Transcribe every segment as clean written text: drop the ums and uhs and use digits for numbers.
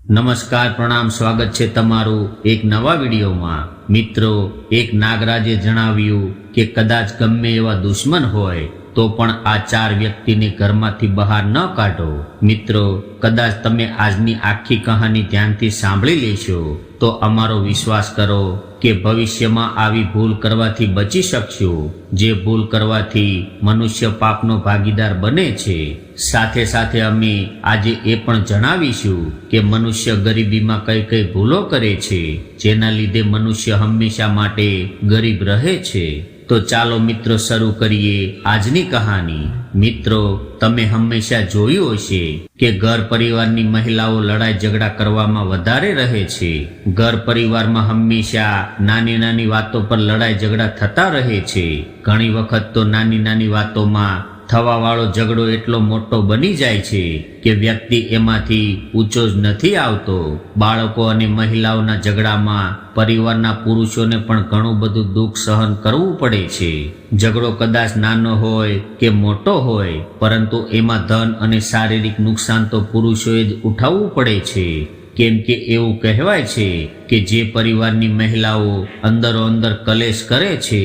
નમસ્કાર, પ્રણામ, સ્વાગત છે તમારું એક નવા વિડીયોમાં। મિત્રો, એક નાગરાજે જણાવ્યું કે કદાચ ગમે એવા દુશ્મન હોય તો પણ આ 4 વ્યક્તિને ઘરમાંથી બહાર ન કાઢો। મિત્રો, કદાચ તમે આજની આખી કહાની ધ્યાનથી સાંભળી લેશો તો અમારો વિશ્વાસ કરો કે ભવિષ્યમાં આવી ભૂલ કરવાથી બચી શકશો, જે ભૂલ કરવાથી મનુષ્ય પાપનો ભાગીદાર બને છે। સાથે સાથે અમે આજે એ પણ જણાવીશું કે મનુષ્ય ગરીબીમાં કઈ કઈ ભૂલો કરે છે જેના લીધે મનુષ્ય હંમેશા માટે ગરીબ રહે છે। તો ચાલો મિત્રો શરૂ કરીએ આજની કહાની। મિત્રો, તમે હંમેશા જોયું હશે કે ઘર પરિવારની મહિલાઓ લડાઈ ઝઘડા કરવામાં વધારે રહે છે। ઘર પરિવારમાં હંમેશા નાની નાની વાતો પર લડાઈ ઝઘડા થતા રહે છે। ઘણી વખત તો નાની નાની વાતોમાં થવાવાળો ઝઘડો એટલો મોટો બની જાય છે કે વ્યક્તિ એમાંથી ઊંચો જ નથી આવતો। બાળકો અને મહિલાઓના ઝઘડામાં પરિવારના પુરુષોને પણ ઘણું બધું દુઃખ સહન કરવું પડે છે। ઝઘડો કદાચ નાનો હોય કે મોટો હોય, પરંતુ એમાં ધન અને શારીરિક નુકસાન તો પુરુષોએ જ ઉઠાવવું પડે છે। કેમ કે એવું કહેવાય છે કે જે પરિવારની મહિલાઓ અંદરો અંદર કલેશ કરે છે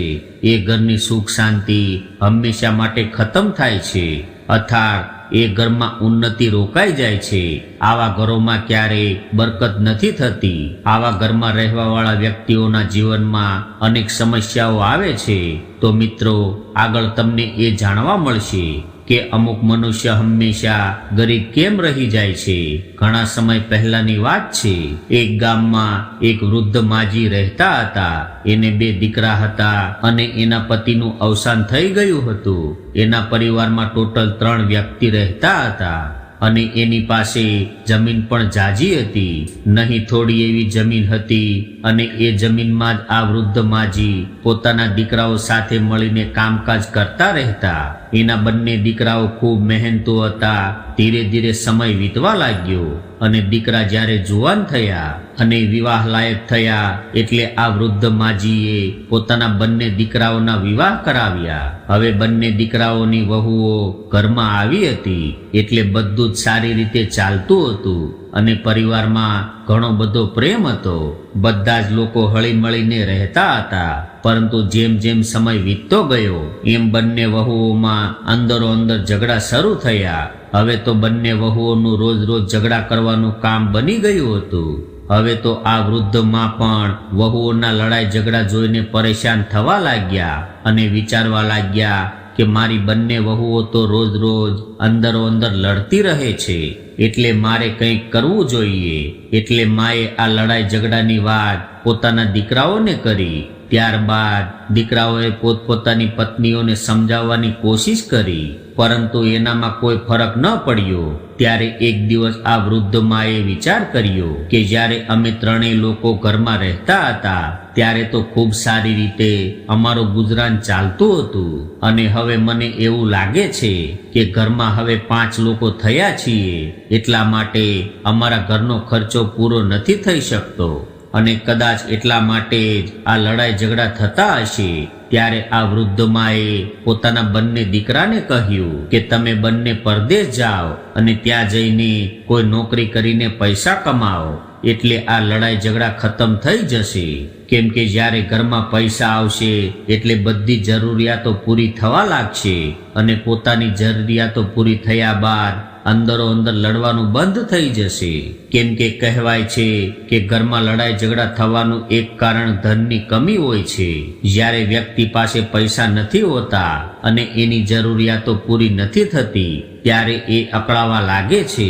એ ઘરની સુખ શાંતિ હંમેશા માટે ખતમ થાય છે, અર્થાત એ ઘરમાં ઉન્નતિ રોકાઈ જાય છે। આવા ઘરોમાં ક્યારેય બરકત નથી થતી। આવા ઘરમાં રહેવાવાળા વ્યક્તિઓના જીવનમાં અનેક સમસ્યાઓ આવે છે। તો મિત્રો, આગળ તમને એ જાણવા મળશે કે અમુક મનુષ્ય હંમેશા ગરીબ કેમ રહી જાય છે। ઘણા સમય પહેલાની વાત છે। એક ગામમાં એક વૃદ્ધ માજી રહેતા હતા। એને 2 દીકરા હતા અને એના પતિનું અવસાન થઈ ગયું હતું। એના પરિવારમાં ટોટલ 3 વ્યક્તિ રહેતા હતા અને એની પાસે જમીન પણ જાજી હતી, નહીં થોડી એવી જમીન હતી। અને એ જમીનમાં જ આ વૃદ્ધ માજી પોતાના દીકરાઓ સાથે મળીને કામકાજ કરતા રહેતા। એના બંને દીકરાઓ ખૂબ મહેનતુ હતા। ધીરે ધીરે સમય વીતવા લાગ્યો અને દીકરા જ્યારે જુવાન થયા અને વિવાહ લાયક થયા એટલે આ વૃદ્ધ માજીએ પોતાના બંને દીકરાઓના વિવાહ કરાવ્યા। હવે બંને દીકરાઓની વહુઓ ઘરમાં આવી હતી એટલે બધું જ સારી રીતે ચાલતું હતું અને પરિવારમાં ઘણો બધો પ્રેમ હતો। બધા જ લોકો હળી મળીને રહેતા હતા। પરંતુ જેમ જેમ સમય વીતતો ગયો એમ બંને વહુઓમાં અંદરો અંદર ઝઘડા શરૂ થયા। હવે તો બંને વહુઓનું રોજ રોજ ઝઘડા કરવાનું કામ બની ગયું હતું। હવે તો આ વૃદ્ધ માં પણ વહુઓના લડાઈ ઝઘડા જોઈને પરેશાન થવા લાગ્યા અને વિચારવા લાગ્યા કે મારી બંને વહુઓ તો રોજ રોજ અંદરો અંદર લડતી રહે છે, એટલે મારે કંઈક કરવું જોઈએ। એટલે માએ આ લડાઈ ઝઘડાની વાત પોતાના દીકરાઓને કરી। ત્યારબાદ દીકરાઓએ પોતપોતાની પત્નીઓને સમજાવવાની કોશિશ કરી, પરંતુ એનામાં કોઈ ફરક ન પડ્યો। ત્યારે એક દિવસ આ વૃદ્ધ માએ વિચાર કર્યો કે જ્યારે અમે 3 લોકો ઘરમાં રહેતા હતા ત્યારે તો ખૂબ સારી રીતે અમારું ગુજરાન ચાલતું હતું અને હવે મને એવું લાગે છે કે ઘરમાં હવે 5 લોકો થયા છીએ, એટલા માટે અમારા ઘરનો ખર્ચો પૂરો નથી થઈ શકતો અને કદાચ એટલા માટે જ આ લડાઈ ઝઘડા થતા હશે। ત્યારે આ વૃદ્ધ માએ પોતાના બંને દીકરાને કહ્યું કે તમે બંને પરદેશ જાઓ અને ત્યાં જઈને કોઈ નોકરી કરીને પૈસા કમાઓ, એટલે આ લડાઈ ઝઘડા ખતમ થઈ જશે। કેમ કે જ્યારે ઘરમાં પૈસા આવશે એટલે બધી જરૂરિયાતો પૂરી થવા લાગશે અને પોતાની જરૂરિયાતો પૂરી થયા બાદ અંદરો અંદર લડવાનું બંધ થઈ જશે। કેમ કે કહેવાય છે કે ઘરમાં લડાઈ ઝઘડા થવાનું એક કારણ ધનની કમી હોય છે। જ્યારે વ્યક્તિ પાસે પૈસા નથી હોતા અને એની જરૂરિયાતો પૂરી નથી થતી ત્યારે એ અકળાવા લાગે છે।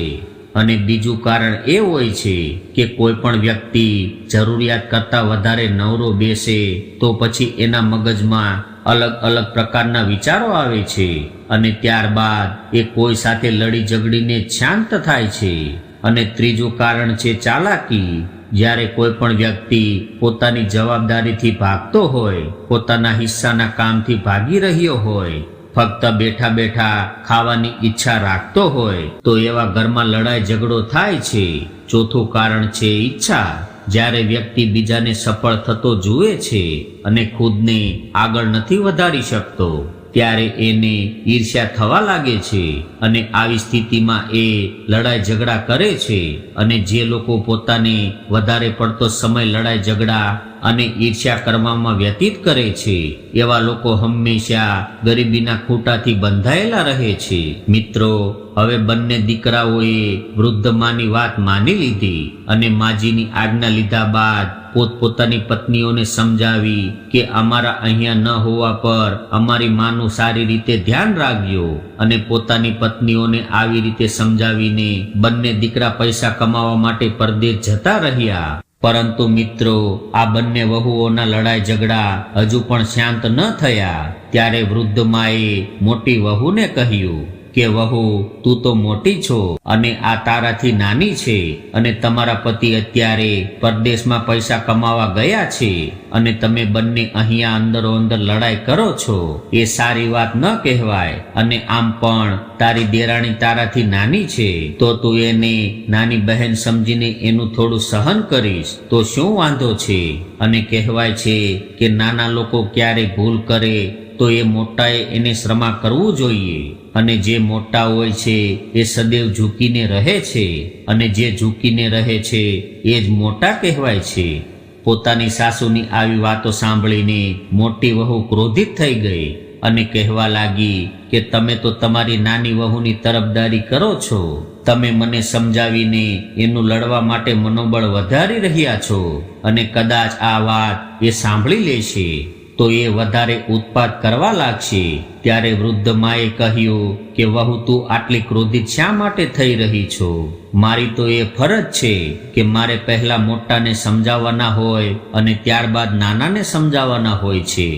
અને બીજું કારણ એ હોય છે કે કોઈ પણ વ્યક્તિ જરૂરિયાત કરતાં વધારે નવરો બેસે તો પછી એના મગજમાં અલગ અલગ પ્રકારના વિચારો આવે છે અને ત્યારબાદ એ કોઈ સાથે લડી ઝઘડીને શાંત થાય છે। અને ત્રીજું કારણ છે ચાલાકી। જ્યારે કોઈ પણ વ્યક્તિ પોતાની જવાબદારીથી ભાગતો હોય, પોતાના હિસ્સાના કામથી ભાગી રહ્યો હોય, ફક્ત બેઠા બેઠા ખાવાની ઈચ્છા રાખતો હોય તો એવા ઘરમાં લડાઈ ઝઘડો થાય છે। ચોથું કારણ છે ઈચ્છા। જ્યારે વ્યક્તિ બીજાને સફળ થતો જુએ છે અને ખુદને આગળ નથી વધારી શકતો ત્યારે એને ઈર્ષ્યા થવા લાગે છે અને આવી સ્થિતિમાં એ લડાઈ ઝઘડા કરે છે. અને જે લોકો પોતાને વધારે પડતો સમય લડાઈ ઝઘડા અને ઈર્ષ્યા કરવામાં વ્યતીત કરે છે એવા લોકો હંમેશા ગરીબીના ખૂંટાથી બંધાયેલા રહે છે. મિત્રો, હવે બંને દીકરાઓએ વૃદ્ધ માની વાત માની લીધી અને માજીની આજ્ઞા લીધા બાદ પોતપોતાની પત્નીઓને સમજાવી કે અમારા અહીંયા ન હોવા પર અમારી માનું સારી રીતે ધ્યાન રાખજો. અને પોતાની પત્નીઓને આવી રીતે સમજાવીને બંને દીકરા પૈસા કમાવા માટે પરદેશ જતા રહ્યા. પરંતુ મિત્રો, આ બંને વહુઓના લડાઈ ઝઘડા હજુ પણ શાંત ન થયા. ત્યારે વૃદ્ધ માએ મોટી વહુને કહ્યું કે વહુ, તું તો મોટી છો અને આ તારાથી નાની છે અને તમારા પતિ અત્યારે પરદેશમાં પૈસા કમાવા ગયા છે અને તમે બંને અહીંયા અંદરો અંદર લડાઈ કરો છો. એ સારી વાત ન કહેવાય. અને આમ પણ તારી દેરાણી તારાથી નાની છે તો તું એને નાની બહેન સમજીને એનું થોડું સહન કરીશ તો શું વાંધો છે? અને કહેવાય છે કે નાના લોકો ક્યારે ભૂલ કરે તો એ મોટાએ એને શ્રમા કરવું જોઈએ. અને જે મોટા હોય છે એ સદૈવ ઝૂકીને રહે છે અને જે ઝૂકીને રહે છે એ જ મોટા કહેવાય છે. પોતાની સાસુની આવી વાતો સાંભળીને મોટી વહુ ક્રોધિત થઈ ગઈ અને કહેવા લાગી કે તમે તો તમારી નાની વહુની તરફદારી કરો છો. તમે મને સમજાવીને એનું લડવા માટે મનોબળ વધારી રહ્યા છો અને કદાચ આ વાત એ સાંભળી લેશે તો એ વધારે ઉત્પાત કરવા લાગશે. ત્યારે વૃદ્ધ માએ કહ્યું કે વહુ, તું આટલી ક્રોધિત શા માટે થઈ રહી છો? મારી તો એ ફરજ છે કે મારે પહેલા મોટાને સમજાવવાના હોય અને ત્યારબાદ નાનાને સમજાવવાના હોય છે.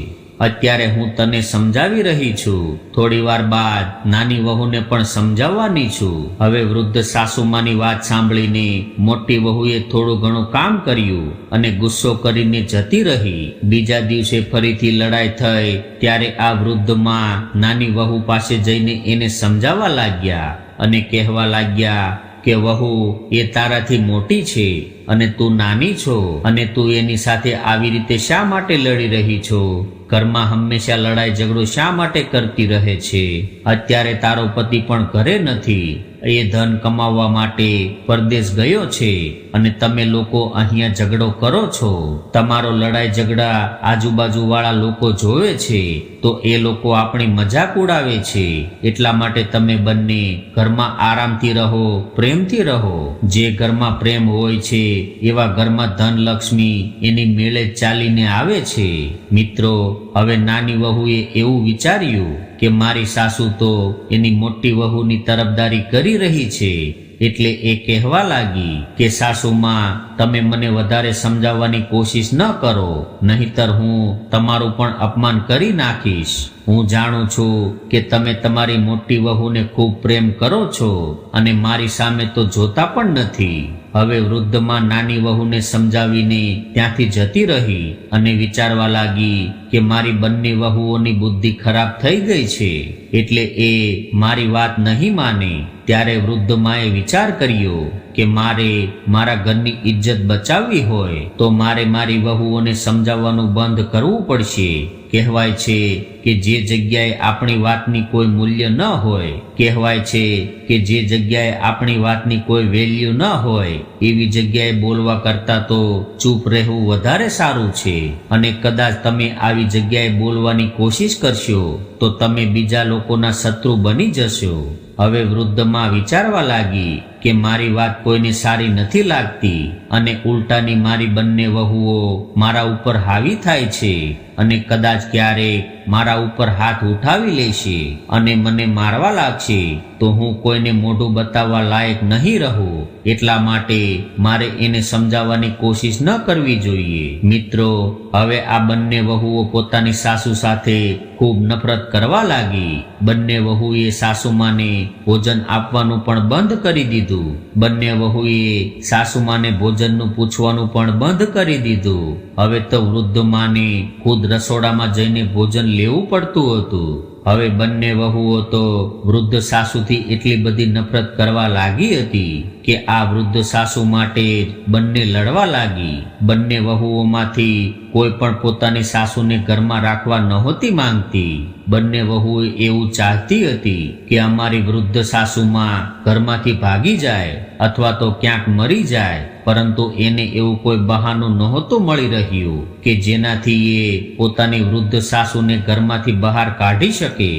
અત્યારે હું તને સમજાવી રહી છું, થોડી વાર બાદ નાની વહુને પણ સમજાવવાની છું. હવે વૃદ્ધ સાસુમાની વાત સાંભળીને મોટી વહુએ થોડું ઘણું કામ કર્યું અને ગુસ્સો કરીને જતી રહી. બીજા દિવસે ફરીથી લડાઈ થઈ ત્યારે આ વૃદ્ધ માં નાની વહુ પાસે જઈને એને સમજાવવા લાગ્યા અને કહેવા લાગ્યા કે વહુ, એ તારાથી મોટી છે અને તું નાની છો અને તું એની સાથે આવી રીતે શા માટે લડી રહી છો? ઘરમાં હંમેશા લડાઈ ઝઘડો શા માટે કરતી રહે છે? અત્યારે તારો પતિ પણ ઘરે નથી, એ ધન કમાવવા માટે પરદેશ ગયો છે અને તમે લોકો અહીંયા ઝઘડો કરો છો. તમારો લડાઈ ઝઘડા આજુબાજુ વાળા લોકો જોવે છે તો એ લોકો આપણી મજાક ઉડાવે છે. એટલા માટે તમે બંને ઘરમાં આરામથી રહો, પ્રેમથી રહો. જે ઘરમાં પ્રેમ હોય છે એવા ઘરમાં ધન લક્ષ્મી એની મેળે ચાલીને આવે છે. મિત્રો, હવે નાની વહુએ એવું વિચાર્યું કે મારી સાસુ તો એની મોટી વહુની તરફદારી કરી રહી છે એટલે એ કહેવા લાગી કે સાસુમાં, તમે મને વધારે સમજાવવાની કોશિશ ન કરો, નહીતર હું તમારું પણ અપમાન કરી નાખીશ. હું જાણું છું કે તમે તમારી મોટી વહુને ખૂબ પ્રેમ કરો છો અને મારી સામે તો જોતા પણ નથી. હવે વૃદ્ધમાં નાની વહુને સમજાવીને ત્યાંથી જતી રહી અને વિચારવા લાગી કે મારી બંને વહુઓની બુદ્ધિ ખરાબ થઈ ગઈ છે એટલે એ મારી વાત નહીં માને. ત્યારે વૃદ્ધ માએ વિચાર કર્યો કે મારે મારા ઘરની ઇજ્જત બચાવવી હોય તો મારે મારી વહુઓને સમજાવવાનું બંધ કરવું પડશે. કહેવાય છે કે જે જગ્યાએ આપણી વાતની કોઈ મૂલ્ય ન હોય, કહેવાય છે કે જે જગ્યાએ આપણી વાતની કોઈ વેલ્યુ ન હોય એવી જગ્યાએ બોલવા કરતા તો ચૂપ રહેવું વધારે સારું છે. અને કદાચ તમે આવી જગ્યાએ બોલવાની કોશિશ કરશો તો તમે બીજા લોકોના શત્રુ બની જશો. હવે વૃદ્ધમાં વિચારવા લાગી કે મારી વાત કોઈને સારી નથી લાગતી અને ઉલટાની મારી બંને વહુઓ મારા ઉપર હાવી થાય છે અને કદાચ ક્યારેક મારા ઉપર હાથ ઉઠાવી લેશે અને મને મારવા લાગશે તો હું કોઈને મોઢું બતાવવા લાયક નહીં રહું. એટલા માટે મારે એને સમજાવવાની કોશિશ ન કરવી જોઈએ. મિત્રો, હવે આ બંને વહુઓ પોતાની સાસુ સાથે ખૂબ નફરત કરવા લાગી. બંને વહુએ સાસુમાને ભોજન આપવાનું પણ બંધ કરી દીધું. બંને વહુએ સાસુમાને ભોજનનું પૂછવાનું પણ બંધ કરી દીધું. હવે તો વૃદ્ધ માને ખુદ રસોડામાં જઈને ભોજન લેવું પડતું હતું. હવે બંને વહુઓ તો વૃદ્ધ સાસુથી એટલી બધી નફરત કરવા લાગી હતી કે આ વૃદ્ધ સાસુ માટે જ બંને લડવા લાગી. બંને વહુઓમાંથી કોઈ પણ પોતાની સાસુને ઘરમાં રાખવા નહોતી માંગતી. બંને વહુઓ એવું ચાહતી હતી કે અમારી વૃદ્ધ સાસુમાં ઘરમાંથી ભાગી જાય અથવા તો ક્યાંક મરી જાય, પરંતુ એને એવું કોઈ બહાનું નહોતું મળી રહ્યું કે જેનાથી એ પોતાની વૃદ્ધ સાસુને ઘરમાંથી બહાર કાઢી શકે.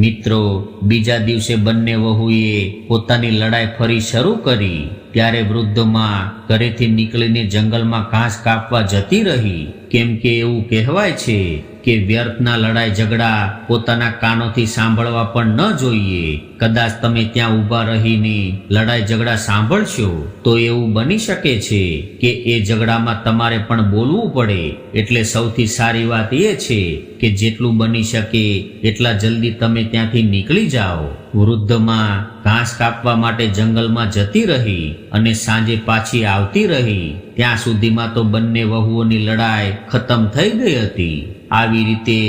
મિત્રો, બીજા દિવસે બંને વહુએ પોતાની લડાઈ ફરી શરૂ કરી. ત્યારે વૃદ્ધમાં ઘરેથી નીકળીને જંગલમાં ઘાસ કાપવા જતી રહી, કેમ કે એવું કહેવાય છે કે વ્યર્થના લડાઈ ઝઘડા પોતાના કાનોથી સાંભળવા પણ ન જોઈએ. કદાચ તમે ત્યાં ઊભા રહીને લડાઈ ઝઘડા સાંભળશો તો એવું બની શકે છે કે એ ઝઘડામાં તમારે પણ બોલવું પડે. એટલે સૌથી સારી વાત એ છે કે જેટલું બની શકે એટલા જલ્દી તમે ત્યાંથી નીકળી જાઓ. વૃદ્ધમાં ઘાસ કાપવા માટે જંગલમાં જતી રહી અને સાંજે પાછી આવતી રહી. ત્યાં સુધીમાં તો બંને વહુઓની લડાઈ ખતમ થઈ ગઈ હતી. આવી રીતે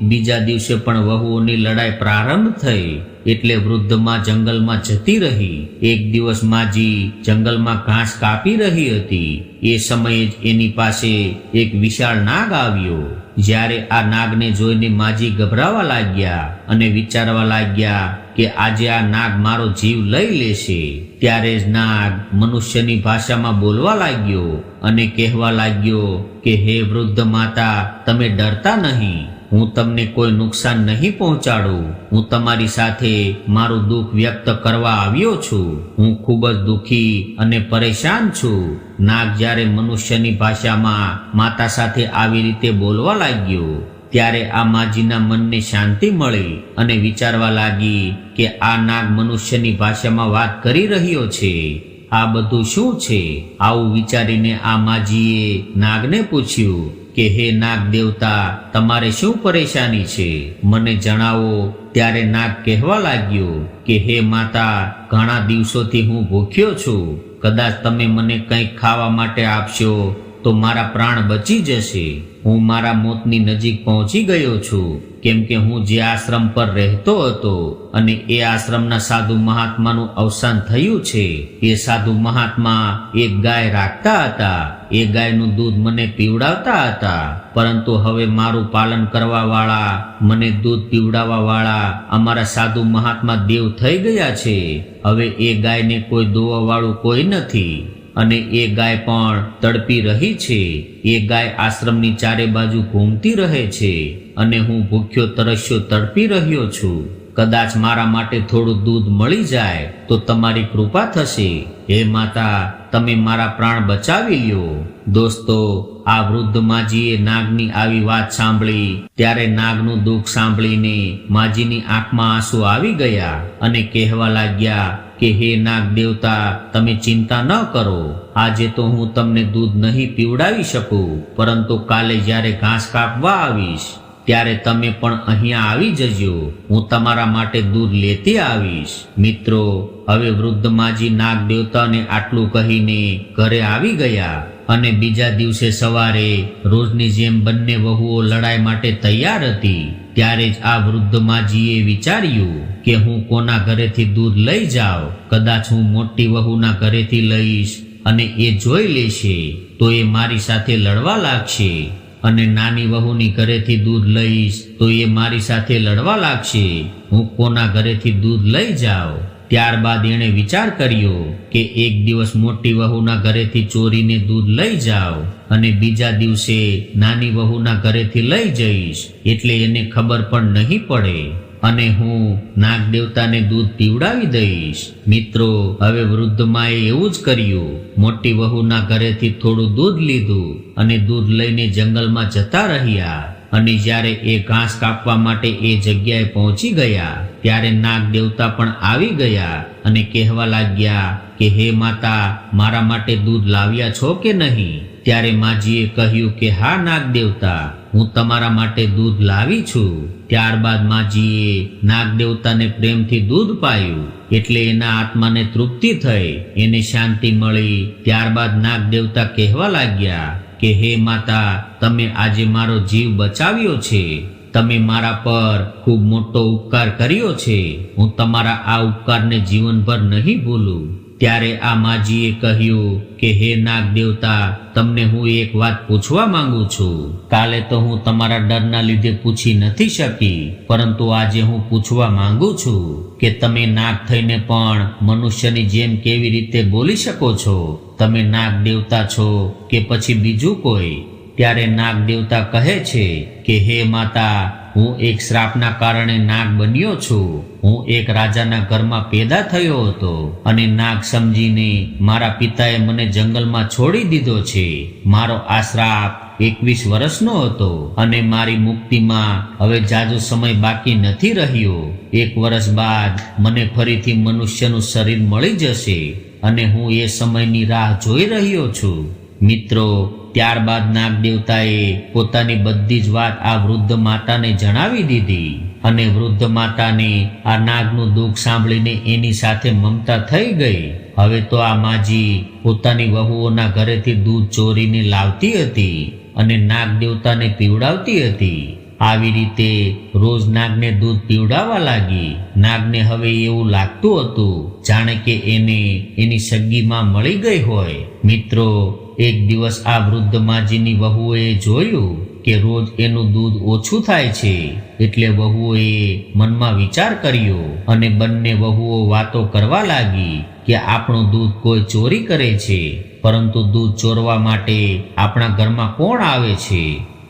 બીજા દિવસે પણ વહુઓની લડાઈ પ્રારંભ થઈ. એટલે વૃદ્ધમાં જંગલમાં જતી રહી. એક દિવસ માજી જંગલમાં ઘાસ કાપી રહી હતી. એ સમયે જ એની પાસે એક વિશાળ નાગ આવ્યો. જ્યારે આ નાગને જોઈને માજી ગભરાવા લાગ્યા અને વિચારવા લાગ્યા કે આજે આ નાગ મારો જીવ લઈ લેશે. ત્યારે જ નાગ મનુષ્યની ભાષામાં બોલવા લાગ્યો અને કહેવા લાગ્યો કે હે વૃદ્ધ માતા, તમે ડરતા નહીં. હું તમને કોઈ નુકસાન નહીં પહોંચાડું. હું તમારી સાથે મારું દુઃખ વ્યક્ત કરવા આવ્યો છું. હું ખૂબ જ દુઃખી અને પરેશાન છું. નાગ જ્યારે મનુષ્યની ભાષામાં માતા સાથે આવી રીતે બોલવા લાગ્યો ત્યારે આ માજીના મનને શાંતિ મળી અને વિચારવા લાગી કે આ નાગ મનુષ્યની ભાષામાં વાત કરી રહ્યો છે. આ બધું શું છે? આવું વિચારીને આ માજીએ નાગને પૂછ્યું કે હે નાગ દેવતા, તમારે શું પરેશાની છે? મને જણાવો. ત્યારે નાગ કહેવા લાગ્યો કે હે માતા, ઘણા દિવસોથી હું ભૂખ્યો છું. કદાચ તમે મને કંઈક ખાવા માટે આપશો તો મારા પ્રાણ બચી જશે. હું મારા મોતની નજીક પહોંચી ગયો છું, કેમ કે હું જે આશ્રમ પર રહેતો હતો અને એ આશ્રમના સાધુ મહાત્માનું અવસાન થયું છે. એ સાધુ મહાત્મા એક ગાય રાખતા હતા. એ ગાયનું દૂધ મને પીવડાવતા હતા, પરંતુ હવે મારું પાલન કરવા વાળા, મને દૂધ પીવડાવવા વાળા અમારા સાધુ મહાત્મા દેવ થઈ ગયા છે. હવે એ ગાયને કોઈ દોવા વાળું કોઈ નથી અને એ ગાય પણ તડપી રહી છે. એ ગાય આશ્રમની ચારે બાજુ ઘૂમતી રહે છે અને હું ભૂખ્યો તરસ્યો તડપી રહ્યો છું. કદાચ મારા માટે થોડું દૂધ મળી જાય તો તમારી કૃપા થશે. હે માતા, તમે મારા પ્રાણ બચાવી લ્યો. દોસ્તો, આ વૃદ્ધ માજીએ નાગની આવી વાત સાંભળી ત્યારે નાગનું દુઃખ સાંભળીને માજીની આંખમાં આંસુ આવી ગયા અને કહેવા લાગ્યા કે હે નાગ દેવતા, તમે ચિંતા ન કરો. આજે તો હું તમને દૂધ નહીં પીવડાવી શકું, પરંતુ કાલે જ્યારે ઘાસ કાપવા આવીશ ત્યારે તમે પણ અહીંયા આવી જજો. હું તમારા માટે દૂધ લેતી આવીશ. મિત્રો, હવે વૃદ્ધ માજી નાગ દેવતાને આટલું કહીને ઘરે આવી ગયા અને બીજા દિવસે સવારે રોજની જેમ બંને વહુઓ લડાઈ માટે તૈયાર હતી. ત્યારે જ આ વૃદ્ધ માજીએ વિચાર્યું કે હું કોના ઘરેથી દૂધ લઈ જાઉં. કદાચ હું મોટી વહુના ઘરેથી લઈશ અને એ જોઈ લેશે તો એ મારી સાથે લડવા લાગશે, અને નાની વહુની ઘરેથી દૂધ લઈશ તો એ મારી સાથે લડવા લાગશે. હું કોના ઘરેથી દૂધ લઈ જાઉં? ત્યારબાદ એણે વિચાર કર્યો કે એક દિવસ મોટી વહુના ઘરેથી ચોરીને દૂધ લઈ જાઉં અને બીજા દિવસે નાની વહુના ઘરેથી લઈ જઈશ, એટલે એને ખબર પણ નહીં પડે અને હું નાગ દેવતાને દૂધ પીવડાવી દઈશ. મિત્રો, હવે વૃદ્ધ માએ એવું જ કર્યું. મોટી વહુના ઘરેથી થોડું દૂધ લીધું અને દૂધ લઈને જંગલમાં જતા રહ્યા. અને જ્યારે એ ઘાસ કાપવા માટે એ જગ્યાએ પહોંચી ગયા ત્યારે નાગ દેવતા પણ આવી ગયા અને કહેવા લાગ્યા કે હે માતા, મારા માટે દૂધ લાવ્યા છો કે નહીં? ત્યારે માજીએ કહ્યું કે હા નાગ દેવતા, હું તમારા માટે દૂધ લાવી છું. ત્યારબાદ માજીએ નાગ દેવતાને પ્રેમથી દૂધ પાયું એટલે એના આત્માને તૃપ્તિ થઈ, એને શાંતિ મળી. ત્યારબાદ નાગ દેવતા કહેવા લાગ્યા કે હે માતા, તમે આજે મારો જીવ બચાવ્યો છે. તમે મારા પર ખૂબ મોટો ઉપકાર કર્યો છે. હું તમારા આ ઉપકારને જીવનભર નહીં ભૂલું. ત્યારે આ માજીએ કહ્યું કે હે નાગ દેવતા, તમને હું એક વાત પૂછવા માંગુ છું. કાલે તો હું તમારા ડરના લીધે પૂછી નથી શકી, પરંતુ આજે હું પૂછવા માંગુ છું કે તમે નાગ થઈને પણ મનુષ્યની જેમ કેવી રીતે બોલી શકો છો? તમે નાગ દેવતા છો કે પછી બીજું કોઈ? ત્યારે નાગ દેવતા કહે છે કે હે માતા, હું એક શ્રાપના કારણે નાગ બન્યો છું. હું એક રાજાના ઘરમાં પેદા થયો હતો અને નાગ સમજીને મારા પિતાએ મને જંગલમાં છોડી દીધો છે. મારો આ શ્રાપ 21 વર્ષનો હતો અને મારી મુક્તિમાં હવે જાજો સમય બાકી નથી રહ્યો. 1 વર્ષ બાદ મને ફરીથી મનુષ્યનું શરીર મળી જશે અને હું એ સમયની રાહ જોઈ રહ્યો છું. મિત્રો, ત્યારબાદ નાગ દેવતાએ પોતાની બધી જ વાત આ વૃદ્ધ માતાને જણાવી દીધી અને વૃદ્ધ માતાને આ નાગનું દુઃખ સાંભળીને એની સાથે મમતા થઈ ગઈ. હવે તો આ માજી પોતાની વહુઓના ઘરેથી દૂધ ચોરીને લાવતી હતી અને નાગ દેવતાને પીવડાવતી હતી. આવી રીતે રોજ નાગને દૂધ પીવડાવવા લાગી. નાગને હવે એવું લાગતું હતું જાણે કે એને એની સગીમાં મળી ગઈ હોય. મિત્રો, એક દિવસ આ વૃદ્ધ માજીની વહુએ જોયું કે રોજ એનું દૂધ ઓછું થાય છે, એટલે વહુએ મનમાં વિચાર કર્યો અને બંને વહુઓ વાતો કરવા લાગી કે આપણું દૂધ કોઈ ચોરી કરે છે, પરંતુ દૂધ ચોરવા માટે આપણા ઘરમાં કોણ આવે છે?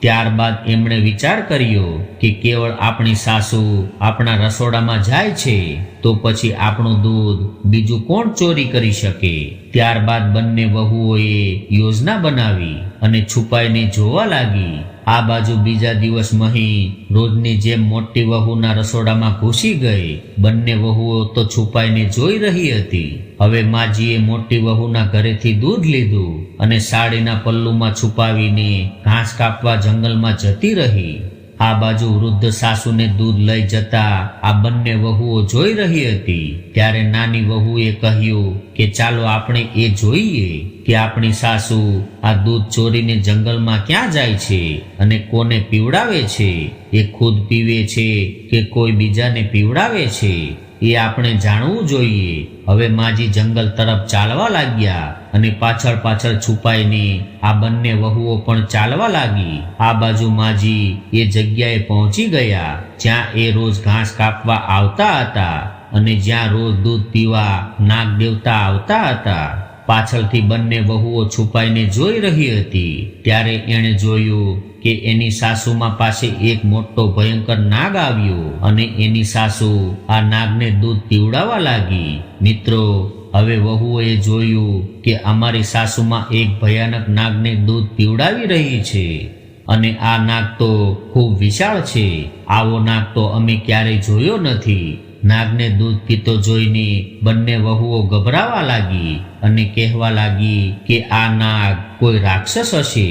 ત્યારબાદ એમણે વિચાર કર્યો કે કેવળ આપણી સાસુ આપણા રસોડામાં જાય છે તો પછી આપણું દૂધ બીજું કોણ ચોરી કરી શકે? ત્યારબાદ બંને વહુઓએ યોજના બનાવી અને છુપાઈને જોવા લાગી. આ બાજુ બીજા દિવસ મહી રોજની જેમ મોટી વહુના રસોડામાં ઘૂસી ગઈ. બંને વહુઓ તો છુપાઈને જોઈ રહી હતી. હવે માજીએ મોટી વહુના ઘરેથી દૂધ લીધું અને સાડીના પલ્લુમાં છુપાવીને ઘાસ કાપવા જંગલમાં જતી રહી. આ બાજુ વૃદ્ધ સાસુને દૂધ લઈ જતા આ બંને વહુઓ જોઈ રહી હતી. ત્યારે નાની વહુએ કહ્યું કે ચાલો આપણે એ જોઈએ કે આપણી સાસુ આ દૂધ ચોરીને જંગલમાં ક્યાં જાય છે અને કોને પીવડાવે છે. એ ખુદ પીવે છે કે કોઈ બીજાને પીવડાવે છે, એ આપણે જાણવું જોઈએ. હવે માજી જંગલ તરફ ચાલવા લાગ્યા અને પાછળ પાછળ છુપાઈને આ બંને વહુઓ પણ ચાલવા લાગી. આ બાજુ માજી એ જગ્યાએ પહોંચી ગયા જ્યાં એ રોજ ઘાસ કાપવા આવતા હતા અને જ્યાં રોજ દૂધ પીવા નાગ દેવતા આવતા હતા. પાછળથી બંને વહુઓ છુપાઈને જોઈ રહી હતી. ત્યારે એણે જોયું કે એની સાસુમાં પાસે એક મોટો ભયંકર નાગ આવ્યો અને એની સાસુ આ નાગને દૂધ પીવડાવવા લાગી. મિત્રો, હવે વહુઓએ જોયું કે અમારી સાસુમાં એક ભયાનક નાગને દૂધ પીવડાવી રહી છે અને આ નાગ તો ખૂબ વિશાળ છે. આવો નાગ તો અમે ક્યારેય જોયો નથી. નાગને દૂધ પીતો જોઈને બંને વહુઓ ગભરાવા લાગી અને કહેવા લાગી કે આ નાગ કોઈ રાક્ષસ હશે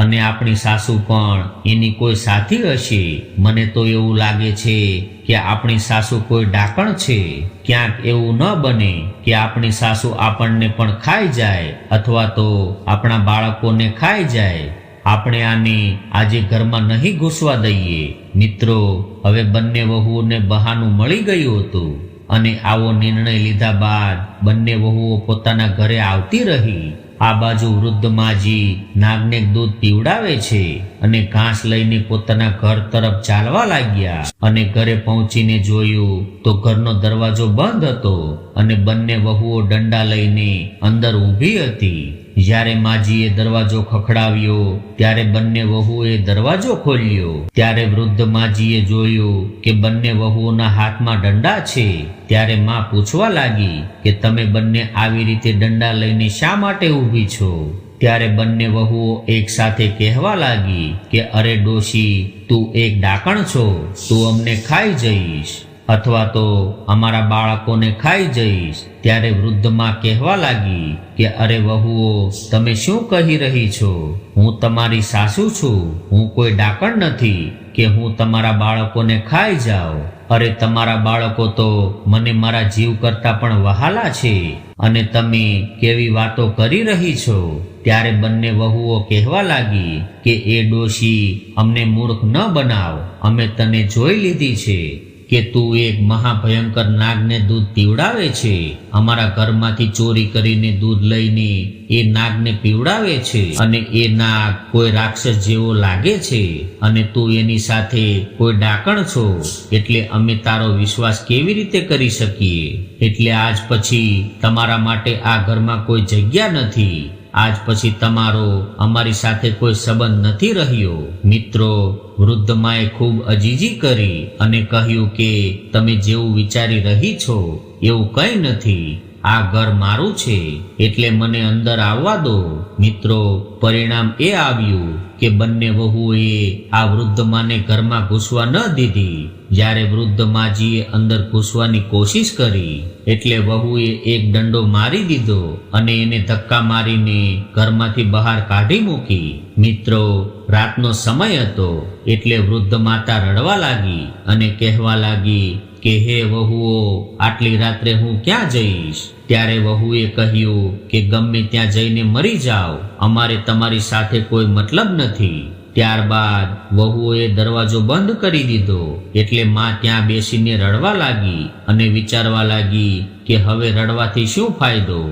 અને આપણી સાસુ પણ એની કોઈ સાથી હશે. મને તો એવું લાગે છે કે આપણી સાસુ કોઈ ડાકણ છે. ક્યાંક એવું ન બને કે આપણી સાસુ આપણને પણ ખાઈ જાય અથવા તો આપણા બાળકોને ખાઈ જાય. આપણે આને આજે ઘરમાં નહીં ઘૂસવા દઈએ. મિત્રો, હવે બંને વહુઓને બહાનું મળી ગયું હતું અને આવો નિર્ણય લીધા બાદ બંને વહુઓ પોતાના ઘરે આવતી રહી. આ બાજુ વૃદ્ધ માજી નાગને દૂધ પીવડાવે છે અને ઘાસ લઈને પોતાના ઘર તરફ ચાલવા લાગ્યા અને ઘરે પહોંચીને જોયું તો ઘરનો દરવાજો બંધ હતો અને બંને વહુઓ દંડા લઈને અંદર ઊભી હતી. જ્યારે માજીએ દરવાજો ખખડાવ્યો ત્યારે બંને વહુએ દરવાજો ખોલ્યો. ત્યારે વૃદ્ધ માજીએ જોયું કે બંને વહુઓના હાથમાં દંડા છે. ત્યારે માં પૂછવા લાગી કે તમે બંને આવી રીતે દંડા લઈને શા માટે ઊભી છો? ત્યારે બંને વહુઓ એક સાથે કહેવા લાગી કે અરે ડોશી, તું એક ડાકણ છો, તું અમને ખાઈ જઈશ અથવા તો અમારા બાળકોને ખાઈ જઈશ. ત્યારે વૃદ્ધમાં કહેવા લાગી કે અરે વહુઓ, તમે શું કહી રહી છો? હું તમારી સાસુ છું, હું કોઈ ડાકણ નથી કે હું તમારા બાળકોને ખાઈ જાઉં. અરે તમારા બાળકો તો મને મારા જીવ કરતા પણ વહાલા છે અને તમે કેવી વાતો કરી રહી છો? ત્યારે બંને વહુઓ કહેવા લાગી કે એ ડોશી, અમને મૂર્ખ ન બનાવ, અમે તને જોઈ લીધી છે. કે તું એક મહાભયંકર નાગને દૂધ પીવડાવે છે. અમારા ઘરમાંથી ચોરી કરીને દૂધ લઈને એ નાગને પીવડાવે છે અને એ નાગ કોઈ રાક્ષસ જેવો લાગે છે અને તું એની સાથે કોઈ ડાકણ છો, એટલે અમે તારો વિશ્વાસ કેવી રીતે કરી શકીએ? એટલે આજ પછી તમારા માટે આ ઘરમાં કોઈ જગ્યા નથી. આજ પછી તમારો અમારી સાથે કોઈ સંબંધ નથી રહ્યો. મિત્રો, વૃદ્ધ માએ ખૂબ અજીજી કરી અને કહ્યું કે તમે જેવું વિચારી રહી છો એવું કંઈ નથી. આ ઘર મારું છે, એટલે મને અંદર આવવા દો. મિત્રો, પરિણામ એ આવ્યું કે બંને વહુઓએ આ વૃદ્ધ માને ઘરમાં ઘૂસવા ન દીધી. જ્યારે વૃદ્ધ માજીએ અંદર ઘૂસવાની કોશિશ કરી એટલે વહુએ એક દંડો મારી દીધો અને એને ધક્કા મારીને ઘરમાંથી બહાર કાઢી મૂકી. મિત્રો, રાતનો સમય હતો એટલે વૃદ્ધ માતા રડવા લાગી અને કહેવા લાગી કે હે વહુઓ, આટલી રાત્રે હું ક્યાં જઈશ? ત્યારે વહુએ કહ્યું કે ગમે ત્યાં જઈને મરી જાઓ, અમારે તમારી સાથે કોઈ મતલબ નથી. ત્યારબાદ વહુઓએ દરવાજો બંધ કરી દીધો એટલે માં ત્યાં બેસીને રડવા લાગી અને વિચારવા લાગી કે હવે રડવાથી શું ફાયદો?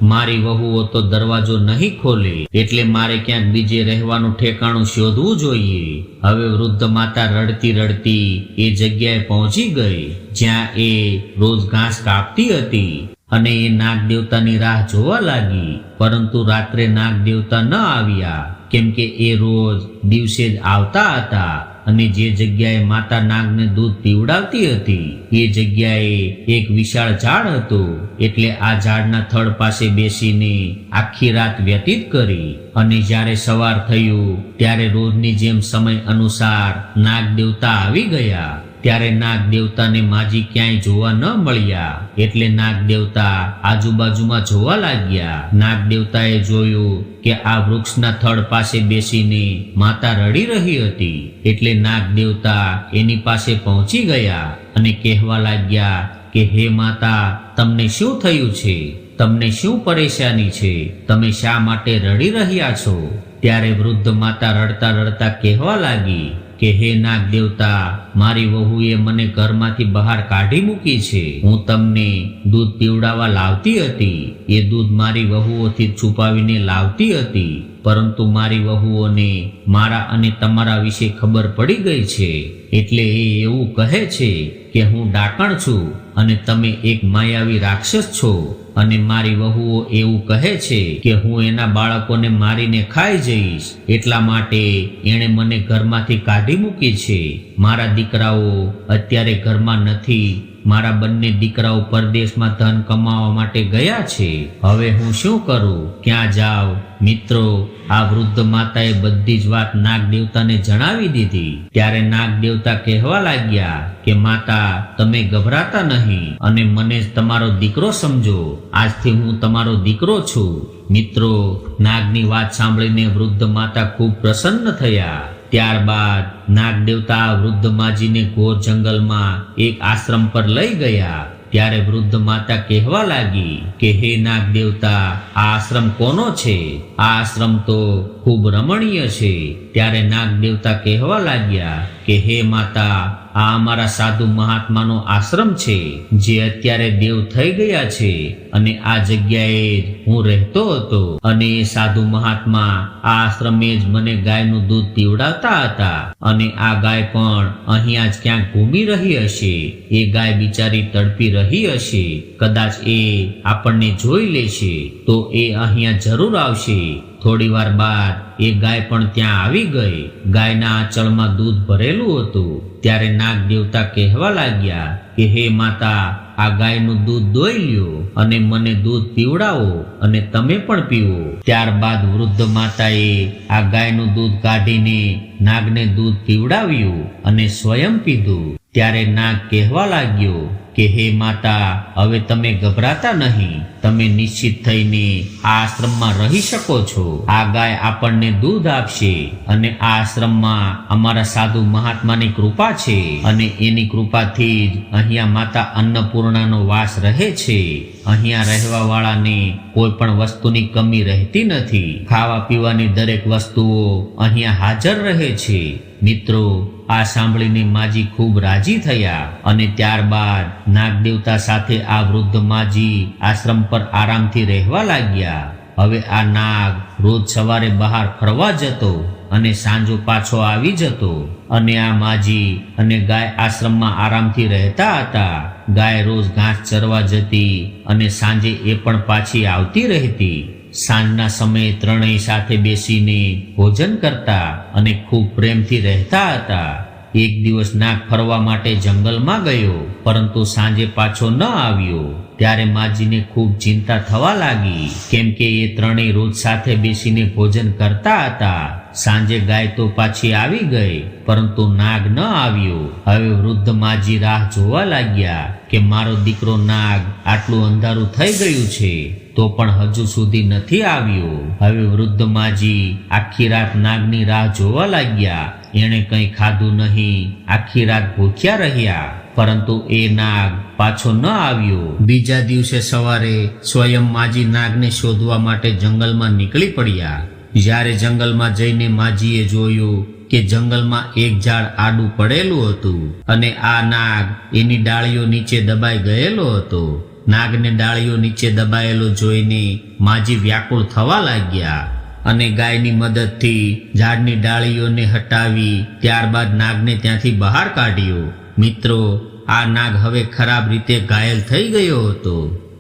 મારી વહુઓ તો દરવાજો નહીં ખોલે, એટલે મારે ક્યાંક બીજે રહેવાનું ઠેકાણું શોધવું જોઈએ. હવે વૃદ્ધ માતા રડતી રડતી એ જગ્યાએ પહોંચી ગઈ જ્યાં એ રોજ ઘાસ કાપતી હતી અને એ નાગ દેવતાની રાહ જોવા લાગી. પરંતુ રાત્રે નાગ દેવતા ન આવ્યા, કેમ કે એ રોજ દિવસે જ આવતા હતા અને જે જગ્યાએ માતા નાગને દૂધ પીવડાવતી હતી એ જગ્યાએ એક વિશાળ ઝાડ હતું. એટલે આ ઝાડના થડ પાસે બેસીને આખી રાત વ્યતીત કરી અને જ્યારે સવાર થયું ત્યારે રોજની જેમ સમય અનુસાર નાગ દેવતા આવી ગયા. ત્યારે નાગ દેવતાને માજી ક્યાંય જોવા ન મળ્યા એટલે નાગ દેવતા આજુબાજુમાં જોવા લાગ્યા. નાગ દેવતાએ જોયું કે આ વૃક્ષના થડ પાસે બેસીને માતા રડી રહી હતી એટલે નાગ દેવતા એની પાસે પહોંચી ગયા અને કહેવા લાગ્યા કે હે માતા, તમને શું થયું છે? તમને શું પરેશાની છે? તમે શા માટે રડી રહ્યા છો? ત્યારે વૃદ્ધ માતા રડતા રડતા કહેવા લાગી કે હે નાગ દેવતા, મારી વહુએ મને ઘરમાંથી બહાર કાઢી મૂકી છે. હું તમને દૂધ પીવડાવવા લાવતી હતી, એ દૂધ મારી વહુઓથી છુપાવીને લાવતી હતી, પરંતુ મારી વહુઓને મારા અને તમારા વિશે ખબર પડી ગઈ છે એટલે એ એવું કહે છે કે હું ડાકણ છું અને તમે એક માયાવી રાક્ષસ છો. અને મારી વહુઓ એવું કહે છે કે હું એના બાળકોને મારીને ખાઈ જઈશ, એટલા માટે એણે મને ઘરમાંથી કાઢી મૂકી છે. મારા દીકરાઓ અત્યારે ઘરમાં નથી. મારા બંને દીકરાઓ પરદેશમાં ધન કમાવા માટે ગયા છે. હવે હું શું કરું? ક્યાં જાઉં? મિત્રો, આ વૃદ્ધ માતાએ બધી જ વાત નાગ દેવતાને જણાવી દીધી. ત્યારે નાગ દેવતા કહેવા લાગ્યા કે માતા, તમે ગભરાતા નહીં અને મને તમારો દીકરો સમજો. આજથી હું તમારો દીકરો છું. મિત્રો, નાગની વાત સાંભળીને વૃદ્ધ માતા ખૂબ પ્રસન્ન થયા. ત્યારબાદ નાગ દેવતા વૃદ્ધ માજીને ઘોર જંગલમાં એક આશ્રમ પર લઈ ગયા. ત્યારે વૃદ્ધ માતા કહેવા લાગી કે હે નાગ દેવતા, આ આશ્રમ કોનો છે? આ આશ્રમ તો ખૂબ રમણીય છે. ત્યારે નાગ દેવતા કહેવા લાગ્યા કે હે માતા, આ અમારા સાધુ મહાત્માનો આશ્રમ છે જે અત્યારે દેવ થઈ ગયા છે અને આ જગ્યાએ જ હું રહેતો હતો અને એ સાધુ મહાત્મા આ આશ્રમે જ મને ગાયનું દૂધ પીવડાવતા હતા અને આ ગાય પણ અહીંયા જ ક્યાંક ઘૂમી રહી હશે. એ ગાય બિચારી તડપી રહી હશે. કદાચ એ આપણને જોઈ લેશે તો એ અહીંયા જરૂર આવશે. થોડી વાર બાદ એ ગાય પણ ત્યાં આવી ગઈ. ગાયના આંચળમાં દૂધ ભરેલું હતું. ત્યારે નાગ દેવતા કહેવા લાગ્યા કે હે માતા, આ ગાયનું દૂધ દોઈ લ્યો અને મને દૂધ પીવડાવો અને તમે પણ પીવો. ત્યારબાદ વૃદ્ધ માતાએ આ ગાયનું દૂધ કાઢીને નાગને દૂધ પીવડાવ્યું અને સ્વયં પીધું. ત્યારે નાગ કહેવા લાગ્યો કે હે માતા, હવે તમે ગભરાતા નહીં. તમે નિશ્ચિત થઈને આ આશ્રમમાં રહી શકો છો. આ ગાય આપણને દૂધ આપશે અને આ આશ્રમમાં અમારા સાધુ મહાત્માની કૃપા છે અને એની કૃપાથી જ અહીંયા માતા અન્નપૂર્ણાનો વાસ રહે છે. અહીંયા રહેવા વાળાને કોઈ પણ વસ્તુની કમી રહેતી નથી. ખાવા પીવાની દરેક વસ્તુઓ અહીંયા હાજર રહે છે. મિત્રો, આ સાંભળીને માજી ખૂબ રાજી થયા અને ત્યારબાદ નાગદેવતા સાથે આ વૃદ્ધ માજી આશ્રમ પર આરામથી રહેવા લાગ્યા. હવે આ નાગ રોજ સવારે બહાર ફરવા જતો અને સાંજો પાછો આવી જતો અને આ માજી અને ગાય આશ્રમમાં આરામથી રહેતા હતા. ગાય રોજ ઘાસ ચરવા જતી અને સાંજે એ પણ પાછી આવતી રહેતી. સાંજના સમયે ત્રણેય સાથે બેસીને ભોજન કરતા અને ખૂબ પ્રેમથી રહેતા હતા. એક દિવસ નાગ ફરવા માટે જંગલમાં ગયો, પરંતુ સાંજે પાછો ન આવ્યો. ત્યારે માજીને ખૂબ ચિંતા થવા લાગી, કેમ કે એ ત્રણેય રોજ સાથે બેસીને ભોજન કરતા હતા. સાંજે ગાય તો પાછી આવી ગઈ, પરંતુ નાગ ન આવ્યો. હવે વૃદ્ધ માજી રાહ જોવા લાગ્યા કે મારો દીકરો નાગ આટલું અંધારું થઈ ગયું છે તો પણ હજુ સુધી નથી આવ્યો. હવે વૃદ્ધ માજી આખી રાત નાગની રાહ જોવા લાગ્યા. એણે કંઈ ખાધું નહીં, આખી રાત ભૂખ્યા રહ્યા, પરંતુ એ નાગ પાછો ન આવ્યો. બીજા દિવસે સવારે સ્વયં માજી નાગને શોધવા માટે જંગલમાં નીકળી પડ્યા. જ્યારે જંગલમાં જઈને માજીએ જોયું કે જંગલમાં એક ઝાડ આડું પડેલું હતું અને આ નાગ એની ડાળીઓ નીચે દબાઈ ગયેલો હતો. નાગને ડાળીઓ નીચે દબાયેલો જોઈને માજી વ્યાકુળ થવા લાગ્યા અને ગાયની મદદથી ઝાડની ડાળીઓને હટાવી ત્યારબાદ નાગને ત્યાંથી બહાર કાઢ્યો. મિત્રો, આ નાગ હવે ખરાબ રીતે ઘાયલ થઈ ગયો હતો.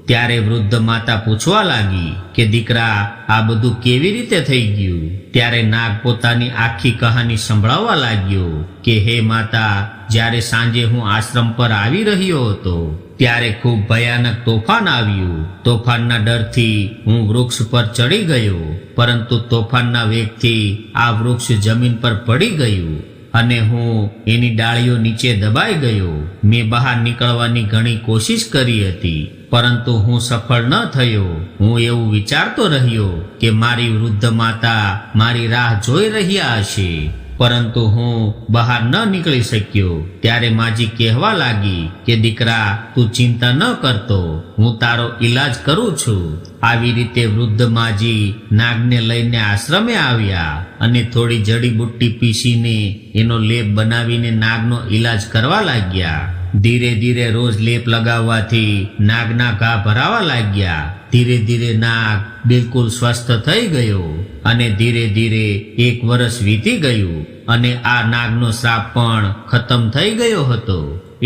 ત્યારે વૃદ્ધ માતા પૂછવા લાગી કે દીકરા, આ બધું કેવી રીતે થઈ ગયું? ત્યારે નાગ પોતાની આખી કહાની સંભળાવવા લાગ્યો કે હે માતા, જ્યારે સાંજે હું આશ્રમ પર આવી રહ્યો હતો ત્યારે ખૂબ ભયાનક તોફાન આવ્યું. તોફાનના ડરથી હું વૃક્ષ પર ચડી ગયો, પરંતુ તોફાનના વેગથી આ વૃક્ષ જમીન પર પડી ગયું અને હું એની ડાળીઓ નીચે દબાઈ ગયો. મેં બહાર નીકળવાની ઘણી કોશિશ કરી હતી, પરંતુ હું સફળ ન થયો. હું એવું વિચારતો રહ્યો કે મારી વૃદ્ધ માતા મારી રાહ જોઈ રહ્યા હશે, પરંતુ હું બહાર ન નીકળી શક્યો. ત્યારે માજી કહેવા લાગી કે દીકરા, તું ચિંતા ન કરતો, હું તારો ઈલાજ કરું છું. આવી રીતે વૃદ્ધ માજી નાગને લઈને આશ્રમે આવ્યા અને થોડી જડીબુટ્ટી પીસીને એનો લેપ બનાવીને નાગનો ઈલાજ કરવા લાગ્યા. ધીરે ધીરે રોજ લેપ લગાવવાથી નાગના ઘા ભરાવા લાગ્યા. ધીરે ધીરે નાગ બિલકુલ સ્વસ્થ થઈ ગયો અને ધીરે ધીરે 1 વર્ષ વીતી ગયું અને આ નાગનો શ્રાપ પણ ખતમ થઈ ગયો હતો.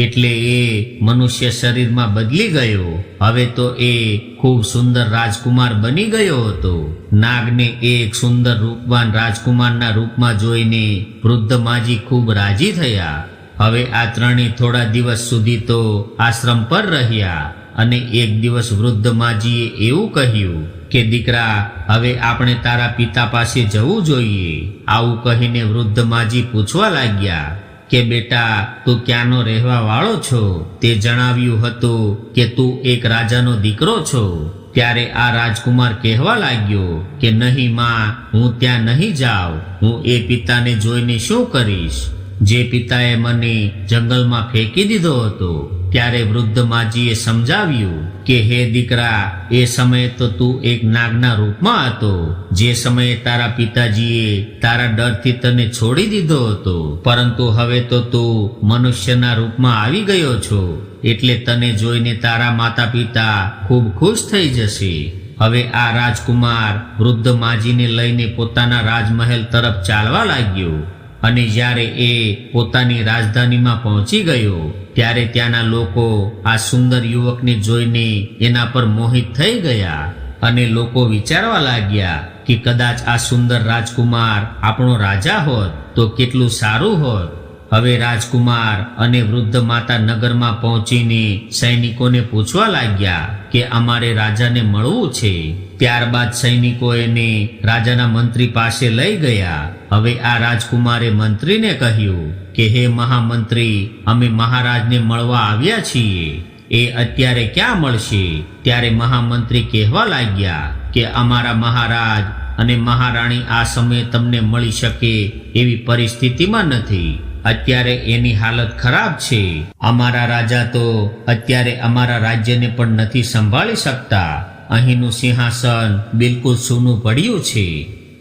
એટલે એ મનુષ્ય શરીરમાં બદલી ગયો. હવે તો એ ખૂબ સુંદર રાજકુમાર બની ગયો હતો. નાગને એક સુંદર રૂપવાન રાજકુમારના રૂપમાં જોઈને વૃદ્ધ માજી ખૂબ રાજી થયા. હવે આ ત્રણેય થોડા દિવસ સુધી તો આશ્રમ પર રહ્યા અને એક દિવસ વૃદ્ધ માજીએ એવું કહ્યું કે દીકરા, હવે આપણે તારા પિતા પાસે જવું જોઈએ. આવું કહીને વૃદ્ધ માજી પૂછવા લાગ્યા કે બેટા, તું ક્યાંનો રહેવા વાળો છો? તે જણાવ્યું હતું કે તું એક રાજાનો દીકરો છો. ત્યારે આ રાજકુમાર કહેવા લાગ્યો કે નહીં માં, હું ત્યાં નહીં જાઉં. હું એ પિતાને જોઈને શું કરીશ જે પિતાએ મને જંગલમાં ફેંકી દીધો હતો. ત્યારે વૃદ્ધ માજીએ સમજાવ્યું કે હે દીકરા, એ સમયે તો તું એક નાગના રૂપમાં હતો. જે સમયે તારા પિતાજીએ તારા ડરથી તને છોડી દીધો હતો, પરંતુ હવે તો તું મનુષ્યના રૂપમાં આવી ગયો છો, એટલે તને જોઈને તારા માતા પિતા ખૂબ ખુશ થઈ જશે. હવે આ રાજકુમાર વૃદ્ધ માજીને લઈને પોતાના રાજમહેલ તરફ ચાલવા લાગ્યો અને જ્યારે એ પોતાની રાજધાનીમાં પહોંચી ગયો ત્યારે ત્યાંના લોકો આ સુંદર યુવકને જોઈને એના પર મોહિત થઈ ગયા અને લોકો વિચારવા લાગ્યા કે કદાચ આ સુંદર રાજકુમાર આપણો રાજા હોત તો કેટલું સારું હોત. હવે રાજકુમાર અને વૃદ્ધ માતા નગરમાં પહોંચીને સૈનિકોને પૂછવા લાગ્યા કે અમારે રાજાને મળવું છે. ત્યારબાદ સૈનિકો એને રાજાના મંત્રી પાસે લઈ ગયા. હવે આ રાજકુમારે મંત્રીને કહ્યું કે હે મહામંત્રી, અમે મહારાજને મળવા આવ્યા છીએ, એ અત્યારે ક્યાં મળશે? ત્યારે મહામંત્રી કહેવા લાગ્યા કે અમારા મહારાજ અને મહારાણી આ સમયે તમને મળી શકે એવી પરિસ્થિતિમાં નથી. અત્યારે એની હાલત ખરાબ છે. અમારા રાજા તો અત્યારે અમારા રાજ્યને પણ નથી સંભાળી શકતા. અહીંનું સિંહાસન બિલકુલ સૂનું પડ્યું છે.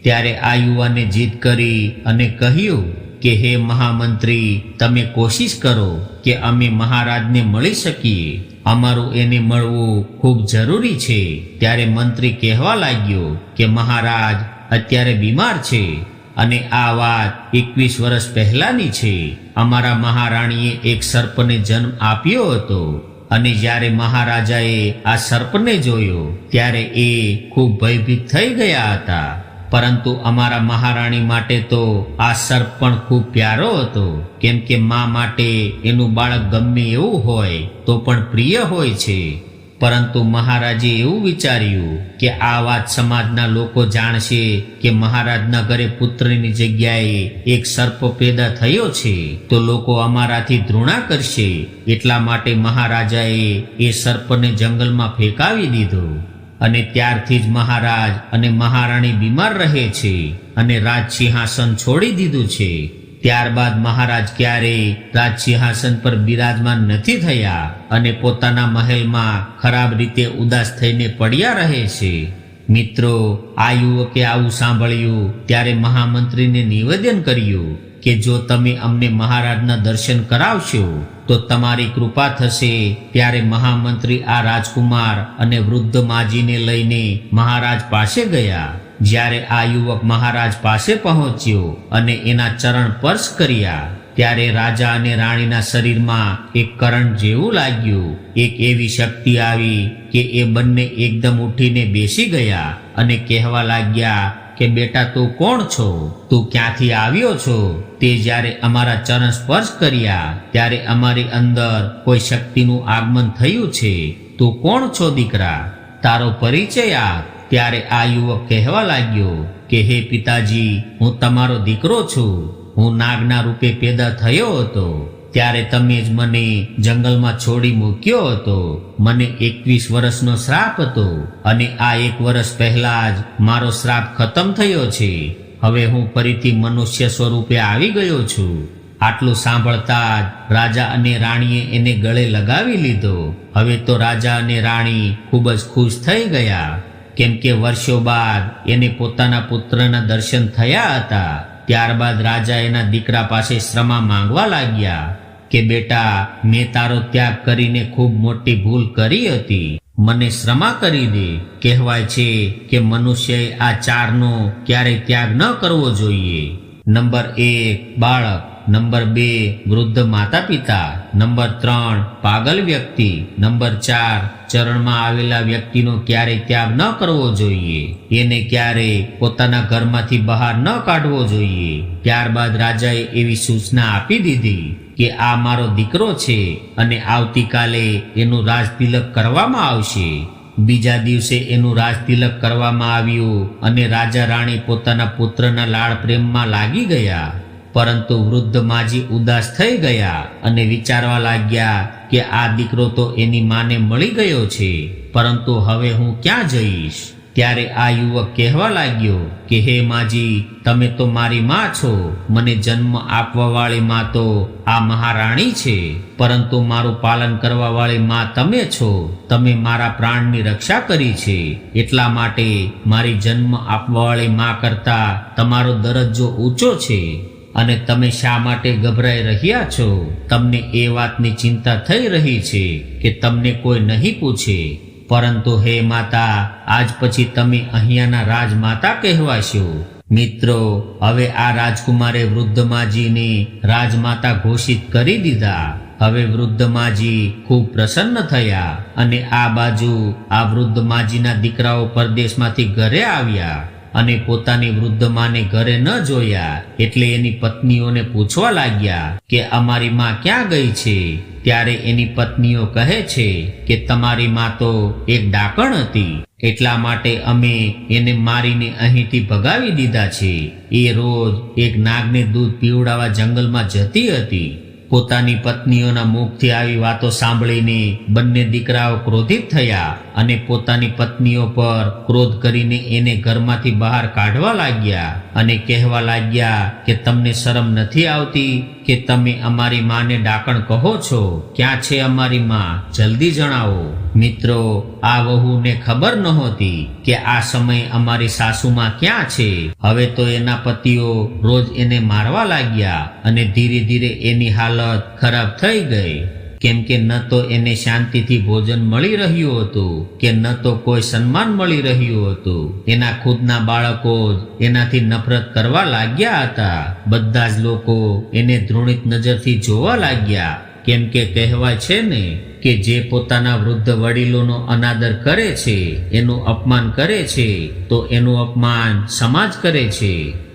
ત્યારે આ યુવાને જીદ કરી અને કહ્યું કે હે મહામંત્રી, તમે કોશિશ કરો કે અમે મહારાજને મળી શકીએ. અમારું એને મળવું ખૂબ જરૂરી છે. ત્યારે મંત્રી કહેવા લાગ્યો કે મહારાજ અત્યારે બીમાર છે અને આ વાત 21 વર્ષ પહેલાની છે. અમારા મહારાણીએ એક સર્પને જન્મ આપ્યો હતો અને જ્યારે મહારાજાએ આ સર્પને જોયો ત્યારે એ ખૂબ ભયભીત થઈ ગયા હતા. પરંતુ અમારા મહારાણી માટે તો આ સર્પ પણ ખૂબ પ્યારો હતો, કેમ કે મા માટે એનું બાળક ગમે એવું હોય તો પણ પ્રિય હોય છે. પરંતુ મહારાજે એવું વિચાર્યું કે આ વાત સમાજના લોકો જાણશે કે મહારાજના ઘરે પુત્રની જગ્યાએ એક સર્પ પેદા થયો છે તો લોકો અમારાથી ધૃણા કરશે. એટલા માટે મહારાજાએ એ સર્પને જંગલમાં ફેંકાવી દીધો અને ત્યારથી જ મહારાજ અને મહારાણી બીમાર રહે છે અને રાજસિંહાસન છોડી દીધું છે. ત્યારબાદ મહારાજ ક્યારેય રાજસિંહાસન પર બિરાજમાન નથી થયા અને પોતાના મહેલમાં ખરાબ રીતે ઉદાસ થઈને પડ્યા રહે છે. મિત્રો, આ યુવકે આવું સાંભળ્યું ત્યારે મહામંત્રીને નિવેદન કર્યું કે જો તમે અમને મહારાજના દર્શન કરાવશો તો તમારી કૃપા થશે. ત્યારે મહામંત્રી આ રાજકુમાર અને વૃદ્ધ માજીને લઈને મહારાજ પાસે ગયા. જ્યારે આ યુવક મહારાજ પાસે પહોંચ્યો અને એના ચરણ સ્પર્શ કર્યા ત્યારે રાજા અને રાણીના શરીરમાં એક કરંટ જેવું લાગ્યું. એક એવી શક્તિ આવી કે એ બંને એકદમ ઉઠીને બેસી ગયા અને કહેવા લાગ્યા કે બેટા, તું કોણ છો? તું ક્યાંથી આવ્યો છો? તે જ્યારે અમારા ચરણ સ્પર્શ કર્યા ત્યારે અમારી અંદર કોઈ શક્તિનું આગમન થયું છે. તું કોણ છો દીકરા? તારો પરિચય આપ. ત્યારે આ યુવક કહેવા લાગ્યો કે હે પિતાજી, હું તમારો દીકરો છું. હું નાગના રૂપે પેદા થયો હતો. ત્યારે તમે જ મને જંગલમાં છોડી મૂક્યો હતો. મને 21 વર્ષનો શ્રાપ હતો અને આ 1 વર્ષ પહેલા જ મારો શ્રાપ ખતમ થયો છે. હવે હું ફરીથી મનુષ્ય સ્વરૂપે આવી ગયો છું. આટલું સાંભળતા જ રાજા અને રાણીએ એને ગળે લગાવી લીધો. હવે તો રાજા અને રાણી ખૂબ જ ખુશ થઈ ગયા, કેમ કે વર્ષો બાદ એને પોતાના પુત્રના દર્શન થયા હતા. ત્યારબાદ રાજા એના દીકરા પાસે ક્ષમા માંગવા લાગ્યા કે બેટા, મેં તારો ત્યાગ કરીને ખૂબ મોટી ભૂલ કરી હતી. મને ક્ષમા કરી દે. કહેવાય છે કે મનુષ્યએ આ 4નો ક્યારેય ત્યાગ ન કરવો જોઈએ. નંબર 1 બાળક, નંબર 2 વૃદ્ધ માતા પિતા, નંબર 3 પાગલ વ્યક્તિ, નંબર 4 ચરણમાં આવેલા વ્યક્તિનો ક્યારેય ત્યાગ ન કરવો જોઈએ. એને ક્યારેય પોતાના ઘરમાંથી બહાર ન કાઢવો જોઈએ. ત્યારબાદ રાજાએ એવી સૂચના આપી દીધી કે આ મારો દીકરો છે અને આવતીકાલે એનું રાજતિલક કરવામાં આવશે. બીજા દિવસે એનું રાજતિલક કરવામાં આવ્યું અને રાજા રાણી પોતાના પુત્રના લાડ પ્રેમમાં લાગી ગયા. પરંતુ વૃદ્ધ માજી ઉદાસ થઈ ગયા અને વિચારવા લાગ્યા કે આ દીકરો તો એની માને મળી ગયો છે, પરંતુ હવે હું ક્યાં જઈશ? ત્યારે આ યુવક કહેવા લાગ્યો કે હે માજી, તમે તો મારી માં છો. મને જન્મ આપવા વાળી માં તો આ મહારાણી છે, પરંતુ મારું પાલન કરવા વાળી માં તમે છો. તમે મારા પ્રાણની રક્ષા કરી છે, એટલા માટે મારી જન્મ આપવા વાળી માં કરતા તમારો દરજ્જો ઊંચો છે. અને તમે શા માટે ગભરાઈ રહ્યા છો? તમને એ વાતની ચિંતા થઈ રહી છે કે તમને કોઈ નહીં પૂછે, પરંતુ હે માતા, આજ પછી તમે અહીંયાના રાજમાતા કહેવાશો. મિત્રો, હવે આ રાજકુમારે વૃદ્ધ માજીને રાજમાતા ઘોષિત કરી દીધા. હવે વૃદ્ધ માજી ખૂબ પ્રસન્ન થયા અને આ બાજુ આ વૃદ્ધ માજીના દીકરાઓ પરદેશમાંથી ઘરે આવ્યા અને પોતાની વૃદ્ધ માને ઘરે ન જોયા એટલે એની પત્નીઓને પૂછવા લાગ્યા કે અમારી માં ક્યાં ગઈ છે? ત્યારે એની પત્નીઓ કહે છે કે તમારી માં તો એક ડાકણ હતી, એટલા માટે અમે એને મારીને અહીંથી ભગાવી દીધા છે. એ રોજ એક નાગને દૂધ પીવડાવવા જંગલમાં જતી હતી. પોતાની પત્નીઓના મુખથી આવી વાતો સાંભળીને બંને દીકરાઓ ક્રોધિત થયા અને પોતાની પત્નીઓ પર ક્રોધ કરીને એને ઘરમાંથી બહાર કાઢવા લાગ્યા અને કહેવા લાગ્યા કે તમને શરમ નથી આવતી કે કે તમે અમારી માને ડાકણ કહો છો, ક્યાં છે અમારી માં, જલ્દી જણાવો. મિત્રો, આ વહુને ખબર નહોતી કે આ સમય અમારી સાસુમાં ક્યાં છે. હવે તો એના પતિઓ રોજ એને મારવા લાગ્યા અને ધીરે ધીરે એની હાલત ખરાબ થઈ ગઈ. કેમ કે ન તો એને શાંતિથી ભોજન મળી રહ્યું હતું કે ન તો કોઈ સન્માન મળી રહ્યું હતું. એના ખુદના બાળકો જ એનાથી નફરત કરવા લાગ્યા હતા. બધા જ લોકો એને ધૃણિત નજરથી જોવા લાગ્યા. કેમ કે કહેવાય છે ને કે જે પોતાના વૃદ્ધ વડીલોનો અનાદર કરે છે, એનું અપમાન કરે છે, તો એનું અપમાન સમાજ કરે છે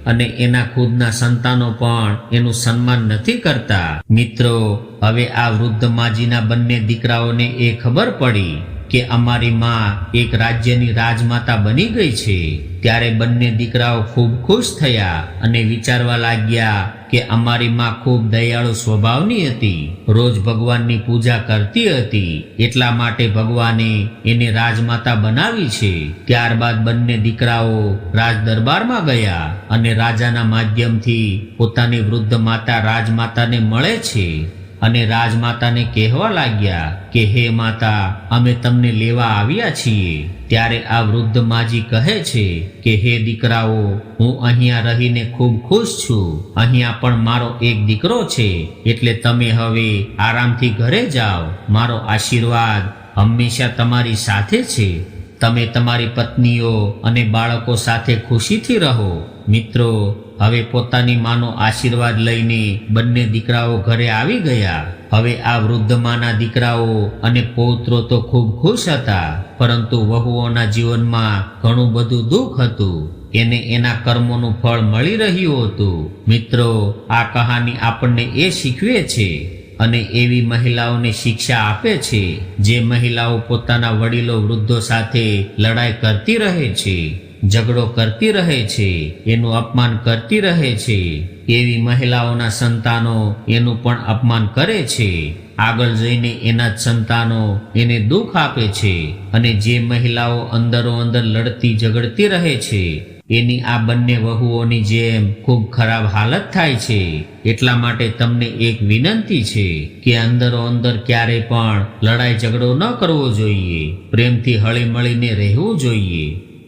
અને એના ખુદના સંતાનો પણ એનું સન્માન નથી કરતા. મિત્રો, હવે આ વૃદ્ધ માજીના બંને દીકરાઓને એ ખબર પડી કે અમારી માં એક રાજ્યની રાજમાતા બની ગઈ છે. ત્યારે બંને દીકરાઓ ખૂબ ખુશ થયા અને વિચારવા લાગ્યા કે અમારી માં ખૂબ દયાળુ સ્વભાવની હતી, રોજ ભગવાનની પૂજા કરતી હતી, એટલા માટે ભગવાને એને રાજમાતા બનાવી છે. ત્યારબાદ બંને દીકરાઓ રાજ દરબારમાં ગયા અને રાજાના માધ્યમથી પોતાની વૃદ્ધ માતા રાજમાતાને મળે છે અને રાજમાતાને કહેવા લાગ્યા કે હે માતા, અમે તમને લેવા આવ્યા છીએ. ત્યારે આ વૃદ્ધ માજી કહે છે કે હે દીકરાઓ, હું અહીંયા રહીને ખૂબ ખુશ છું. અહીંયા પણ મારો એક દીકરો છે, એટલે તમે હવે આરામથી ઘરે જાઓ. મારો આશીર્વાદ હંમેશા તમારી સાથે છે. તમે તમારી પત્નીઓ અને બાળકો સાથે ખુશીથી રહો. મિત્રો, હવે પોતાની માનો આશીર્વાદ લઈને બંને દીકરાઓ ઘરે આવી ગયા. હવે આ વૃદ્ધ માના દીકરાઓ અને પૌત્રો તો ખૂબ ખુશ હતા, પરંતુ વહુઓના જીવનમાં ઘણું બધું દુઃખ હતું. એને એના કર્મોનું ફળ મળી રહ્યું હતું. મિત્રો, આ કહાની આપણને એ શીખવે છે અને એવી મહિલાઓને શિક્ષા આપે છે જે મહિલાઓ પોતાના વડીલો વૃદ્ધો સાથે લડાઈ કરતી રહે છે, ઝઘડો કરતી રહે છે, એનું અપમાન કરતી રહે છે. એવી મહિલાઓના સંતાનો એનું પણ અપમાન કરે છે. આગળ જઈને એના જ સંતાનો એને દુઃખ આપે છે અને જે મહિલાઓ અંદરો અંદર લડતી ઝઘડતી રહે છે, એની આ બંને વહુઓની જેમ ખૂબ ખરાબ હાલત થાય છે. એટલા માટે તમને એક વિનંતી છે કે અંદરો અંદર ક્યારેય પણ લડાઈ ઝઘડો ન કરવો જોઈએ. પ્રેમથી હળી મળીને રહેવું જોઈએ.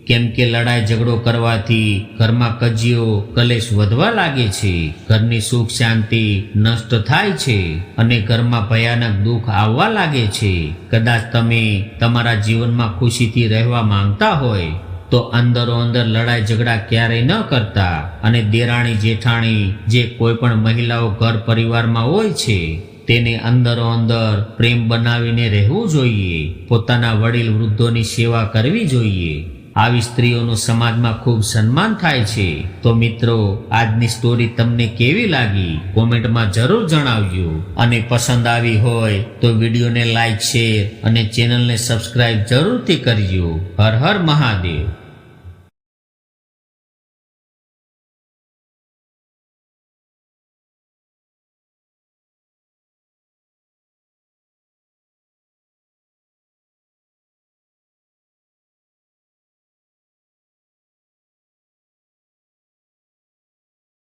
કેમ કે લડાઈ ઝઘડો કરવાથી ઘરમાં કજિયો કલેશ વધવા લાગે છે, ઘરની સુખ શાંતિ નષ્ટ થાય છે અને ઘરમાં ભયાનક દુઃખ આવવા લાગે છે. કદાચ તમે તમારા જીવનમાં ખુશીથી રહેવા માંગતા હોય તો અંદરો અંદર લડાઈ ઝઘડા ક્યારેય ન કરતા અને દેરાણી જેઠાણી જે કોઈ પણ મહિલાઓ ઘર પરિવારમાં હોય છે તેને અંદરો અંદર પ્રેમ બનાવીને રહેવું જોઈએ. પોતાના વડીલ વૃદ્ધોની સેવા કરવી જોઈએ. આવી સ્ત્રીઓનું સમાજમાં ખૂબ સન્માન થાય છે. તો મિત્રો, આજની સ્ટોરી તમને કેવી લાગી કોમેન્ટમાં જરૂર જણાવજો અને પસંદ આવી હોય તો વિડીયોને લાઈક, શેર અને ચેનલને સબસ્ક્રાઇબ જરૂરથી કરજો. હર હર મહાદેવ.